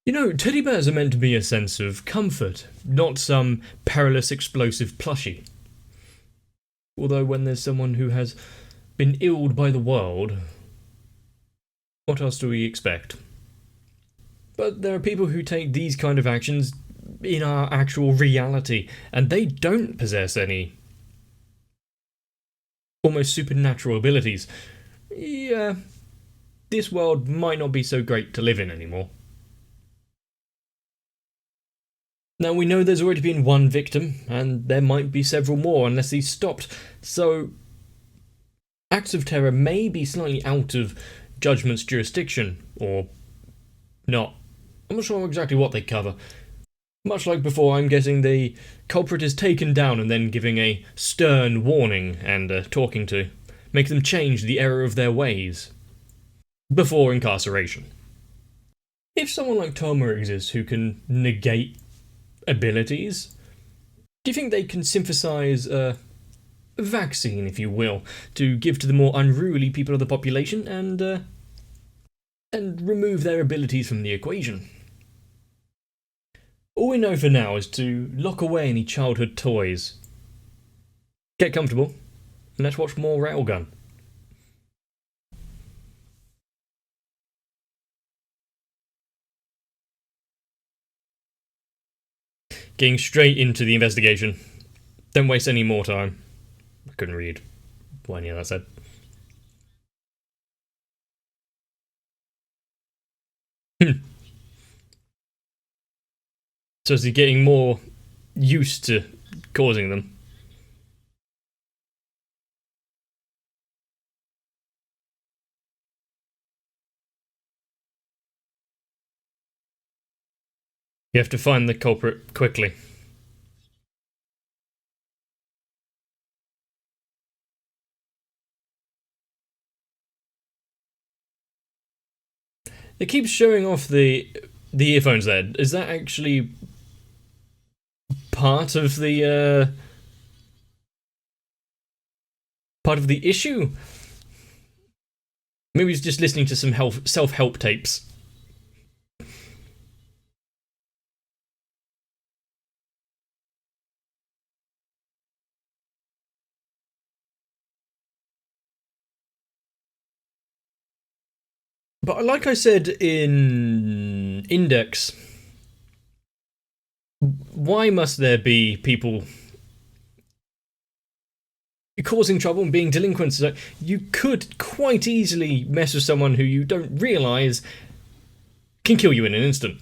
You know, teddy bears are meant to be a sense of comfort, not some perilous explosive plushie. Although when there's someone who has been illed by the world, what else do we expect? But there are people who take these kind of actions in our actual reality, and they don't possess any almost supernatural abilities. Yeah, this world might not be so great to live in anymore. Now, we know there's already been one victim, and there might be several more unless he's stopped, so acts of terror may be slightly out of judgment's jurisdiction, or not. I'm not sure exactly what they cover. Much like before, I'm guessing the culprit is taken down and then giving a stern warning and talking to, make them change the error of their ways before incarceration. If someone like Toma exists who can negate abilities, do you think they can synthesize a vaccine, if you will, to give to the more unruly people of the population and remove their abilities from the equation? All we know for now is to lock away any childhood toys, get comfortable, and let's watch more Railgun. Getting straight into the investigation. Don't waste any more time. I couldn't read what any of that said. So is he getting more used to causing them? You have to find the culprit quickly. It keeps showing off the earphones there. Is that actually part of the issue? Maybe he's just listening to some self-help tapes. But like I said in Index, why must there be people causing trouble and being delinquents? You could quite easily mess with someone who you don't realise can kill you in an instant.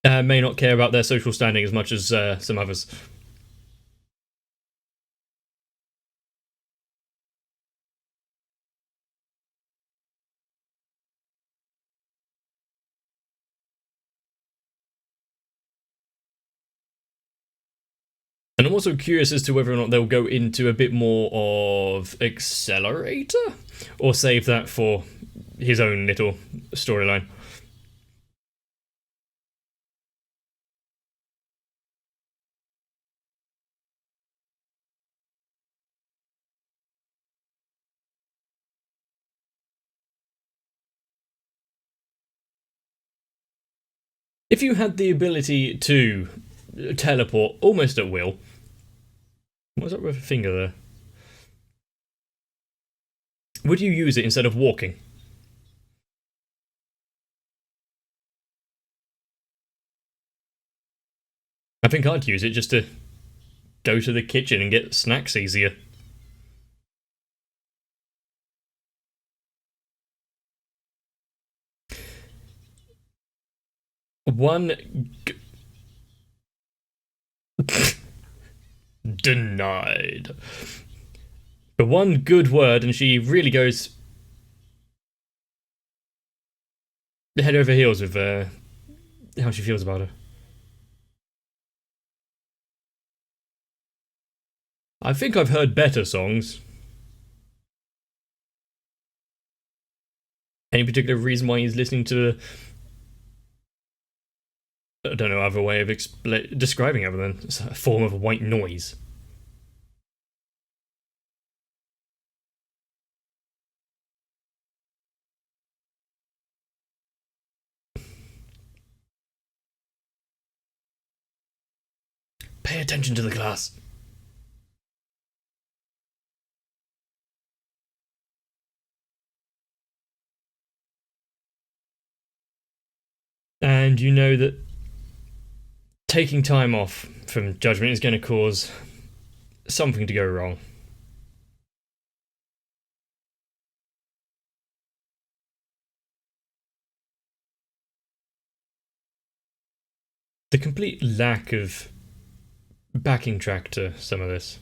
May not care about their social standing as much as some others. And I'm also curious as to whether or not they'll go into a bit more of Accelerator, or save that for his own little storyline. If you had the ability to teleport almost at will, what's up with a finger there? Would you use it instead of walking? I think I'd use it just to go to the kitchen and get snacks easier. One. Denied. But one good word, and she really goes head over heels with how she feels about her. I think I've heard better songs. Any particular reason why he's listening to? I don't know other way of describing it other than it's a form of white noise. Pay attention to the class. And you know that taking time off from judgment is going to cause something to go wrong. The complete lack of backing track to some of this.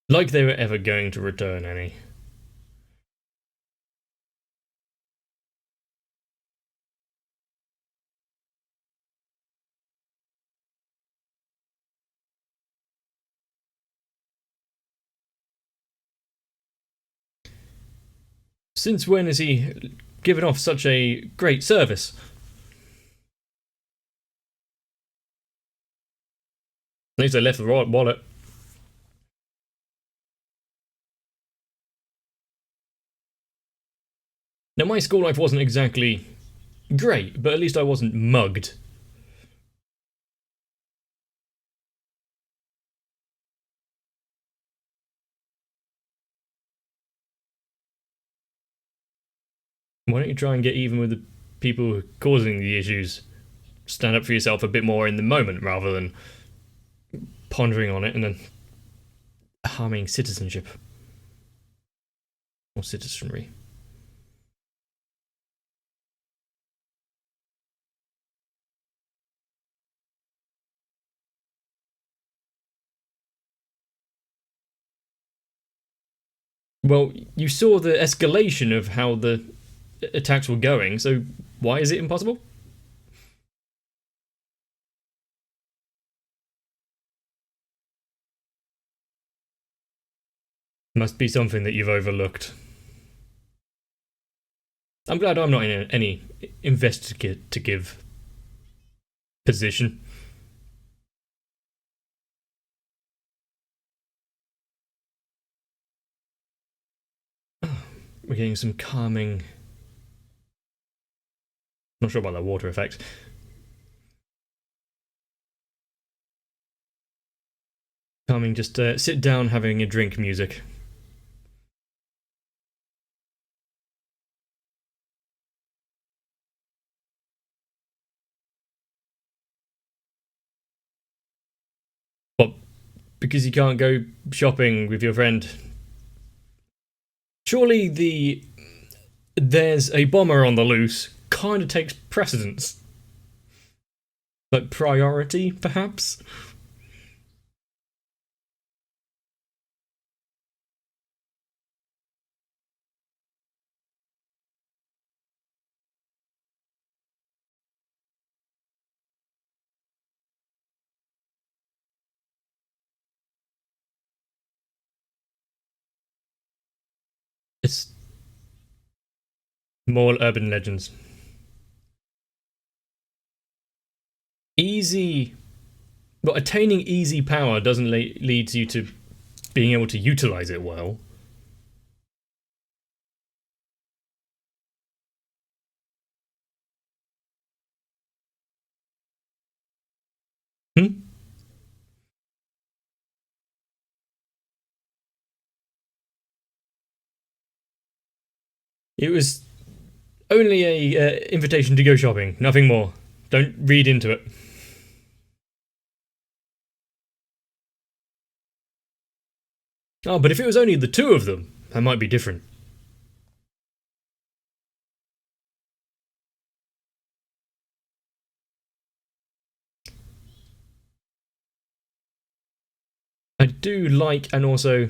Like they were ever going to return any. Since when has he given off such a great service? At least they left the right wallet. Now, my school life wasn't exactly great, but at least I wasn't mugged. Why don't you try and get even with the people causing the issues? Stand up for yourself a bit more in the moment rather than pondering on it and then harming citizenship or citizenry. Well, you saw the escalation of how the attacks were going, so why is it impossible? Must be something that you've overlooked. I'm glad I'm not in any investigative position. We're getting some calming. Not sure about that water effect. Calming, just sit down having a drink music. Well, because you can't go shopping with your friend. Surely there's a bomber on the loose kind of takes precedence. Like priority, perhaps? It's more urban legends. Easy. But attaining easy power doesn't lead you to being able to utilize it well. Hmm? It was only a invitation to go shopping, nothing more. Don't read into it. Oh, but if it was only the two of them, that might be different. I do like and also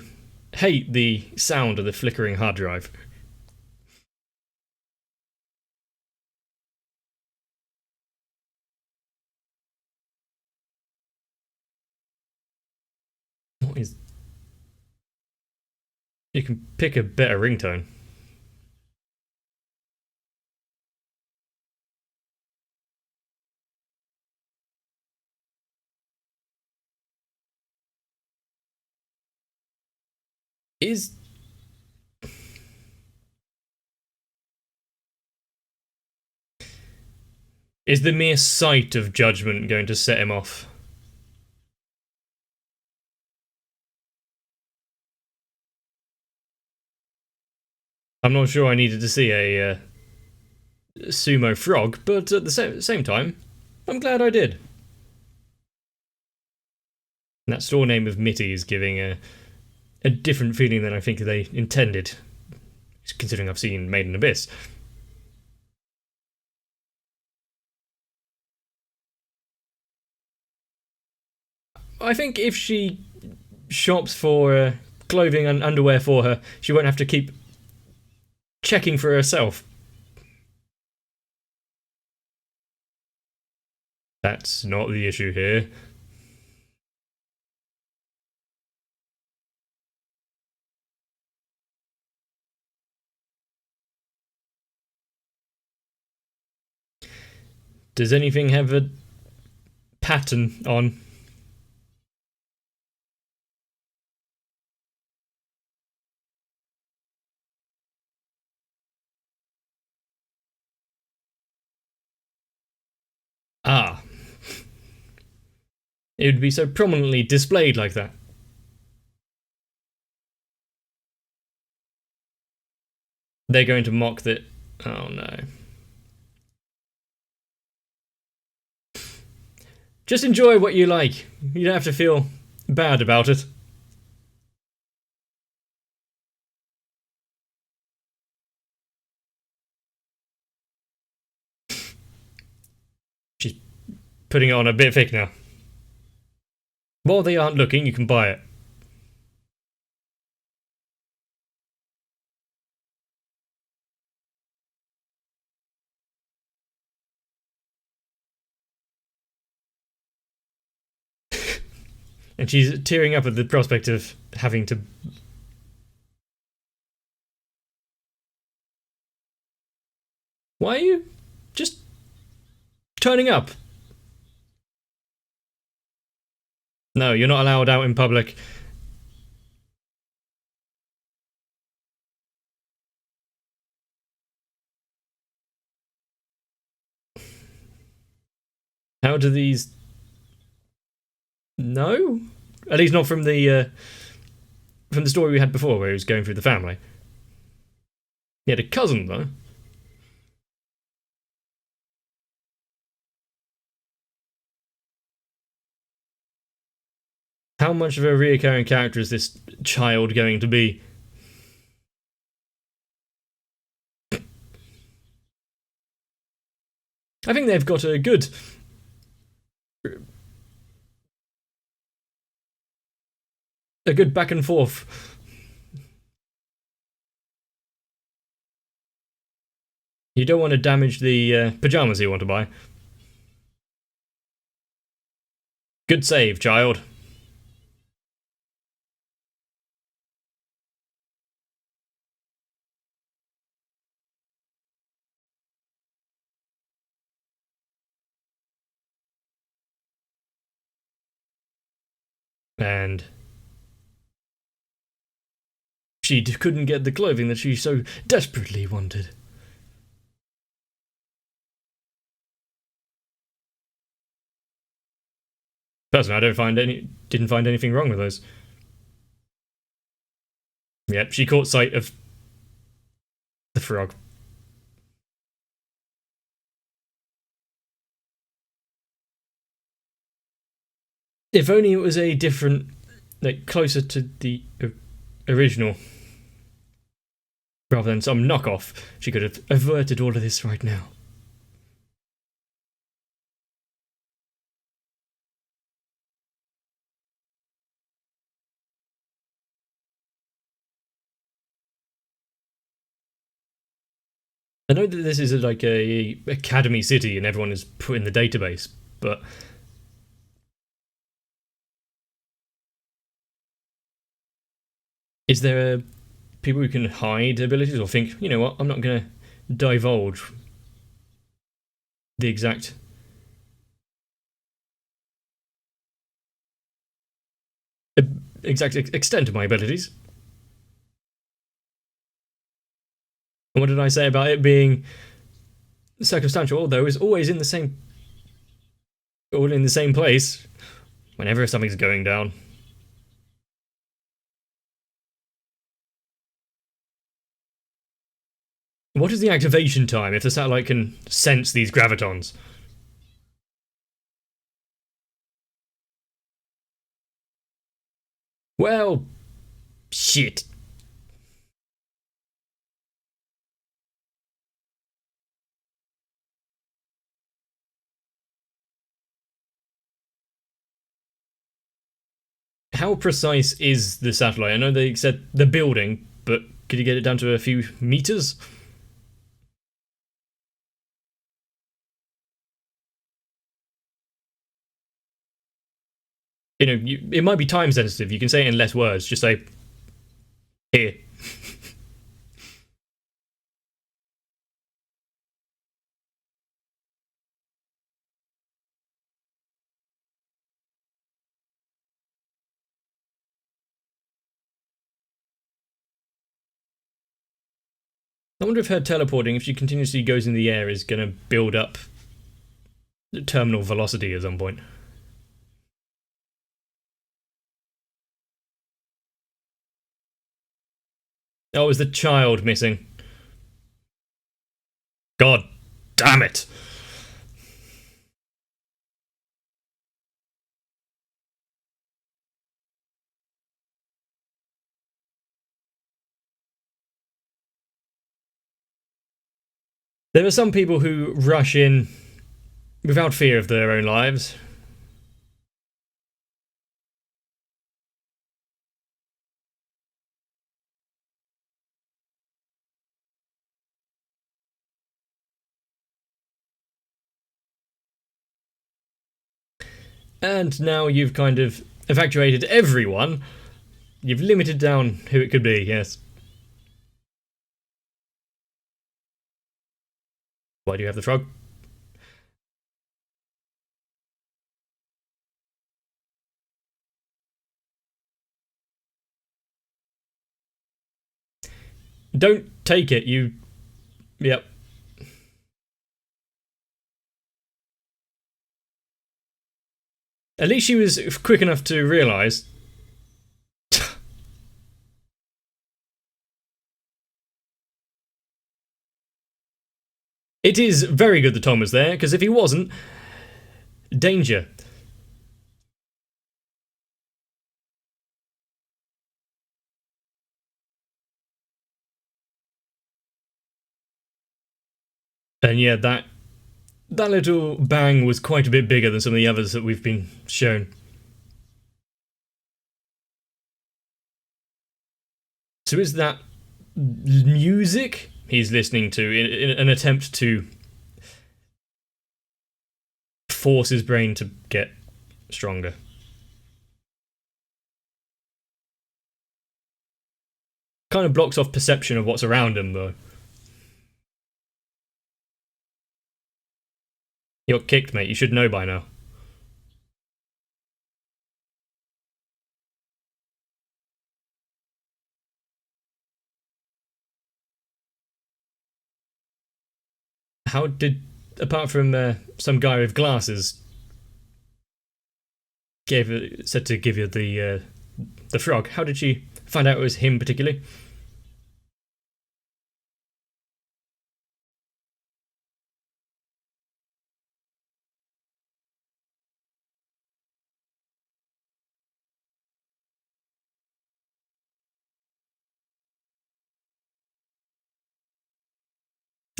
hate the sound of the flickering hard drive. What is. You can pick a better ringtone. Is Is the mere sight of judgment going to set him off? I'm not sure I needed to see a sumo frog, but at the same time, I'm glad I did. And that store name of Mitty is giving a different feeling than I think they intended, considering I've seen Made in Abyss. I think if she shops for clothing and underwear for her, she won't have to keep checking for herself. That's not the issue here. Does anything have a pattern on? Ah. It would be so prominently displayed like that. They're going to mock that. Oh no. Just enjoy what you like. You don't have to feel bad about it. She's putting it on a bit thick now. While they aren't looking, you can buy it. And she's tearing up at the prospect of having to... Why are you just turning up? No, you're not allowed out in public. How do these... No? At least not from the story we had before where he was going through the family. He had a cousin, though. How much of a reoccurring character is this child going to be? I think they've got a good... a good back and forth. You don't want to damage the pyjamas you want to buy. Good save, child. And she couldn't get the clothing that she so desperately wanted. Personally, didn't find anything wrong with those. Yep, she caught sight of the frog. If only it was a different, like, closer to the original, rather than some knockoff, she could have averted all of this right now. I know that this is like a academy city and everyone is put in the database, but is there people who can hide abilities or think, you know what, I'm not going to divulge the exact extent of my abilities? And what did I say about it being circumstantial, although, is always in the same, all in the same place whenever something's going down. What is the activation time if the satellite can sense these gravitons? Well, shit. How precise is the satellite? I know they said the building, but could you get it down to a few meters? You know, it might be time sensitive. You can say it in less words. Just say, here. I wonder if her teleporting, if she continuously goes in the air, is going to build up terminal velocity at some point. Oh, is the child missing? God damn it! There are some people who rush in without fear of their own lives. And now you've kind of evacuated everyone. You've limited down who it could be, yes. Why do you have the frog? Don't take it, you... Yep. At least she was quick enough to realise. It is very good that Tom was there, because if he wasn't... Danger. And yeah, that little bang was quite a bit bigger than some of the others that we've been shown. So is that music he's listening to in an attempt to force his brain to get stronger? Kind of blocks off perception of what's around him, though. You're kicked, mate. You should know by now. How did, apart from some guy with glasses, said to give you the frog? How did she find out it was him particularly?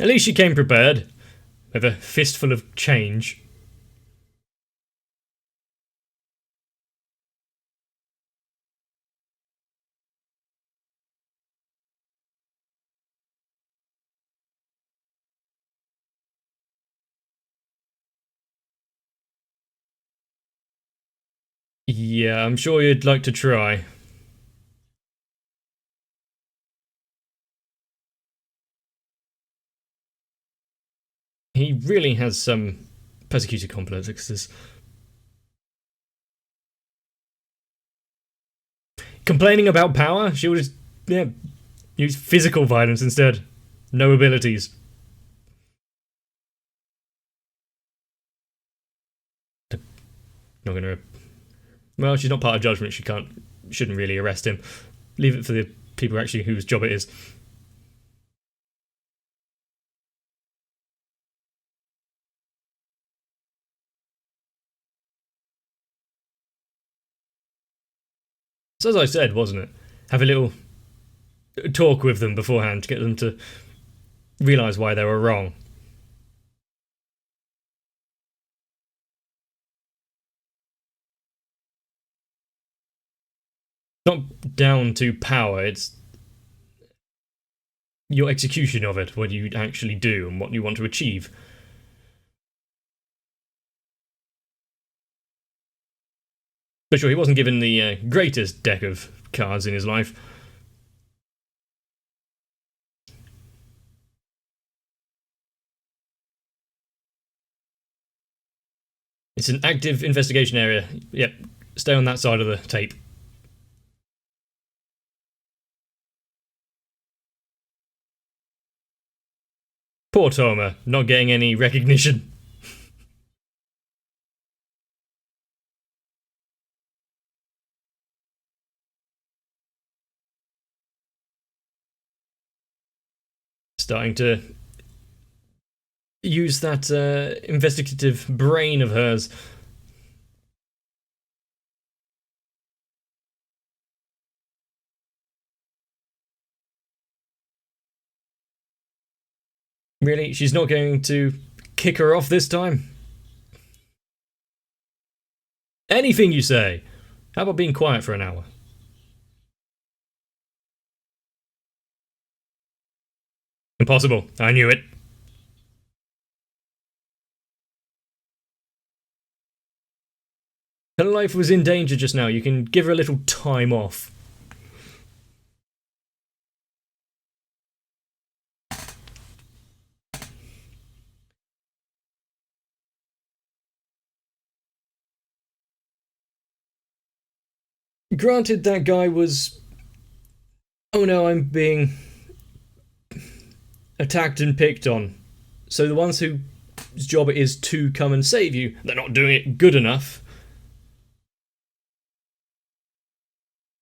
At least she came prepared, with a fistful of change. Yeah, I'm sure you'd like to try. He really has some persecuted complexes. Complaining about power? She would just, use physical violence instead. No abilities. Not gonna. Well, she's not part of judgment. Shouldn't really arrest him. Leave it for the people actually whose job it is. So as I said, wasn't it? Have a little talk with them beforehand to get them to realise why they were wrong. Not down to power, it's your execution of it, what you actually do and what you want to achieve. But sure, he wasn't given the greatest deck of cards in his life. It's an active investigation area. Yep, stay on that side of the tape. Poor Toma, not getting any recognition. Starting to use that investigative brain of hers. Really? She's not going to kick her off this time? Anything you say. How about being quiet for an hour? Impossible. I knew it. Her life was in danger just now. You can give her a little time off. Granted, that guy was... Oh no, I'm being attacked and picked on. So the ones whose job it is to come and save you, they're not doing it good enough.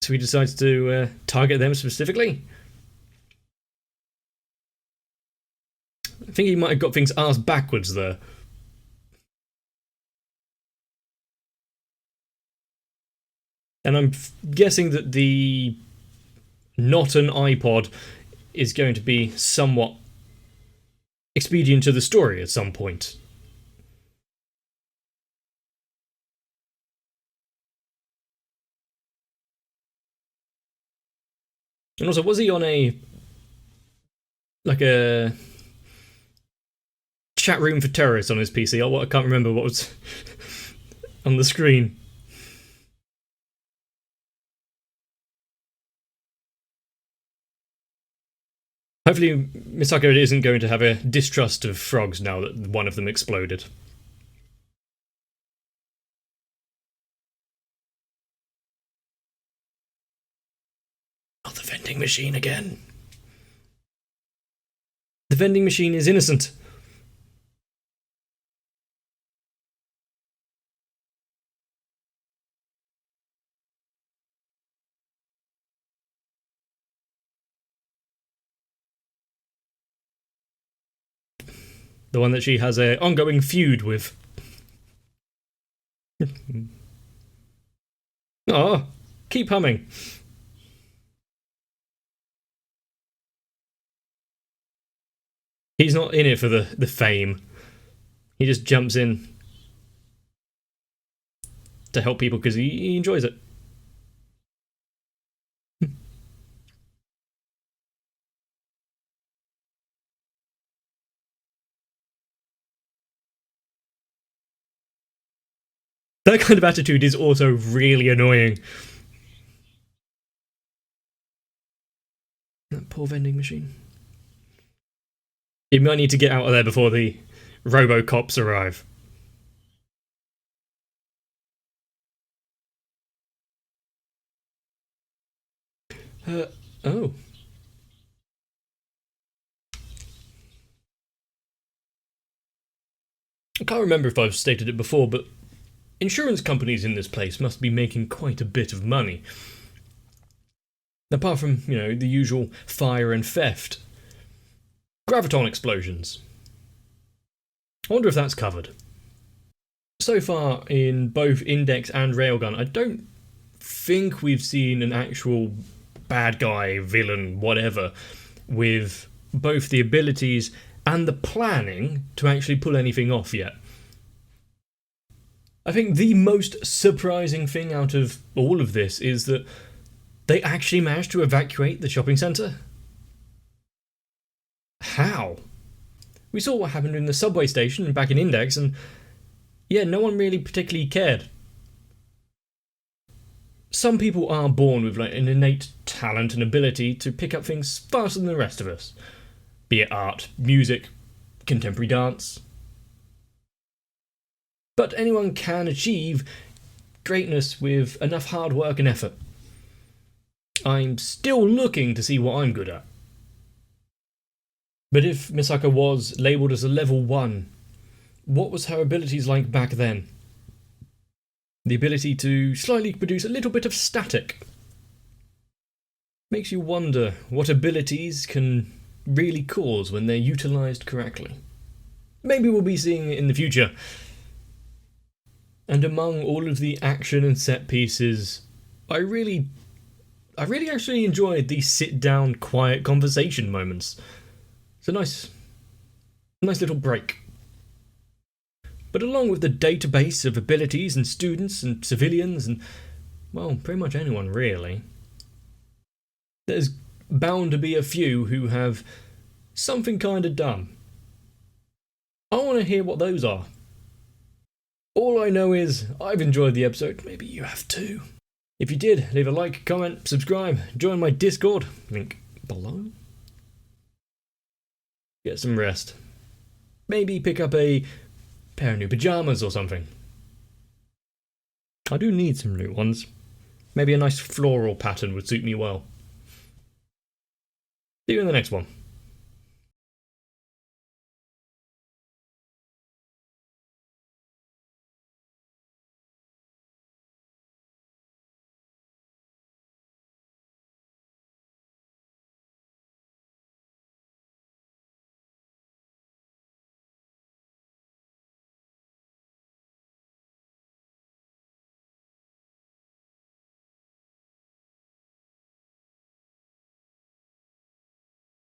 So he decides to target them specifically. I think he might have got things asked backwards there. And I'm guessing that the not an iPod is going to be somewhat expedient to the story at some point. And also, was he on a chat room for terrorists on his PC? I can't remember what was on the screen. Hopefully, Misako isn't going to have a distrust of frogs now that one of them exploded. Not the vending machine again. The vending machine is innocent. The one that she has an ongoing feud with. Oh, keep humming. He's not in it for the fame. He just jumps in to help people because he enjoys it. That kind of attitude is also really annoying. That poor vending machine. You might need to get out of there before the Robocops arrive. Oh. I can't remember if I've stated it before, but Insurance companies in this place must be making quite a bit of money. Apart from, the usual fire and theft. Graviton explosions. I wonder if that's covered. So far, in both Index and Railgun, I don't think we've seen an actual bad guy, villain, whatever, with both the abilities and the planning to actually pull anything off yet. I think the most surprising thing out of all of this is that they actually managed to evacuate the shopping centre. How? We saw what happened in the subway station back in Index, and no one really particularly cared. Some people are born with an innate talent and ability to pick up things faster than the rest of us. Be it art, music, contemporary dance. But anyone can achieve greatness with enough hard work and effort. I'm still looking to see what I'm good at. But if Misaka was labelled as a level 1, what was her abilities like back then? The ability to slightly produce a little bit of static. Makes you wonder what abilities can really cause when they're utilised correctly. Maybe we'll be seeing it in the future. And among all of the action and set pieces, I really actually enjoyed the sit-down, quiet conversation moments. It's a nice little break. But along with the database of abilities and students and civilians and, pretty much anyone really, there's bound to be a few who have something kind of dumb. I want to hear what those are. All I know is I've enjoyed the episode. Maybe you have too. If you did, leave a like, comment, subscribe, join my Discord, link below. Get some rest. Maybe pick up a pair of new pyjamas or something. I do need some new ones. Maybe a nice floral pattern would suit me well. See you in the next one.